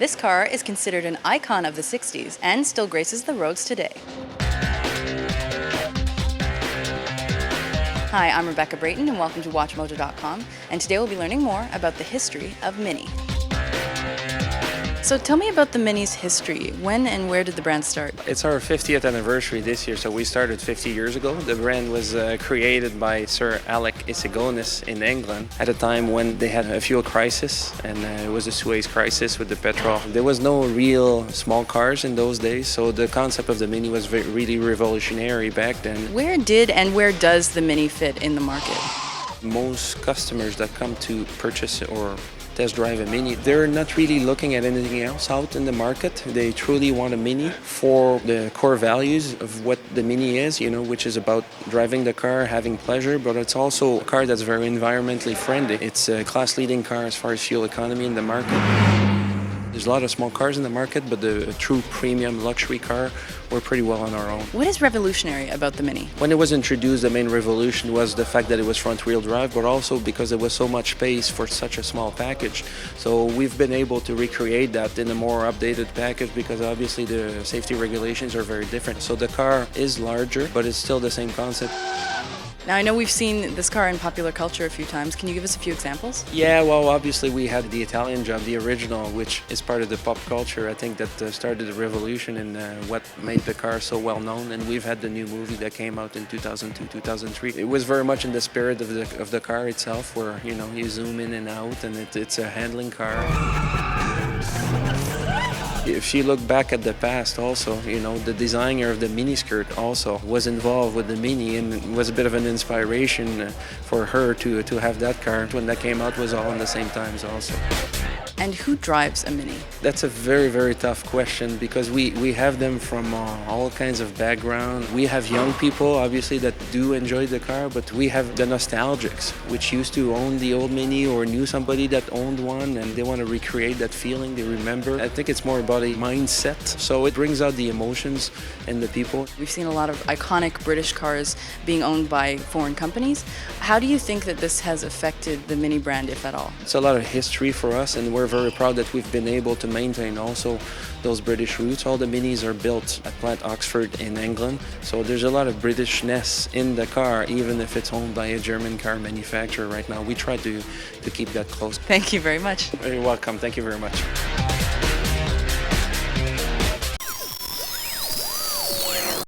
This car is considered an icon of the 60s and still graces the roads today. Hi, I'm Rebecca Brayton and welcome to WatchMojo.com, and today we'll be learning more about the history of Mini. So tell me about the Mini's history. When and where did the brand start? It's our 50th anniversary this year, so we started 50 years ago. The brand was created by Sir Alec Isigonis in England at a time when they had a fuel crisis, and it was a Suez crisis with the petrol. There was no real small cars in those days, so the concept of the Mini was really revolutionary back then. Where did and where does the Mini fit in the market? Most customers that come to purchase or test drive a Mini, they're not really looking at anything else out in the market. They truly want a Mini for the core values of what the Mini is, which is about driving the car, having pleasure, but it's also a car that's very environmentally friendly. It's a class-leading car as far as fuel economy in the market. There's a lot of small cars in the market, but the true premium luxury car, we're pretty well on our own. What is revolutionary about the Mini? When it was introduced, the main revolution was the fact that it was front-wheel drive, but also because there was so much space for such a small package. So we've been able to recreate that in a more updated package because obviously the safety regulations are very different. So the car is larger, but it's still the same concept. Now, I know we've seen this car in popular culture a few times. Can you give us a few examples? Yeah, well, obviously we had the Italian Job, the original, which is part of the pop culture. I think that started a revolution in what made the car so well known. And we've had the new movie that came out in 2002, 2003. It was very much in the spirit of the car itself, where you zoom in and out, and it's a handling car. If you look back at the past also, the designer of the mini skirt also was involved with the Mini and was a bit of an inspiration for her to have that car. When that came out, was all in the same times also. And who drives a Mini? That's a very, very tough question because we have them from all kinds of background. We have young people, obviously, that do enjoy the car, but we have the nostalgics, which used to own the old Mini or knew somebody that owned one, and they want to recreate that feeling, they remember. I think it's more about a mindset, so it brings out the emotions in the people. We've seen a lot of iconic British cars being owned by foreign companies. How do you think that this has affected the Mini brand, if at all? It's a lot of history for us, and we're very proud that we've been able to maintain also those British roots. All the Minis are built at Plant Oxford in England, so there's a lot of Britishness in the car, even if it's owned by a German car manufacturer right now. We try to keep that close. Thank you very much. You're welcome. Thank you very much.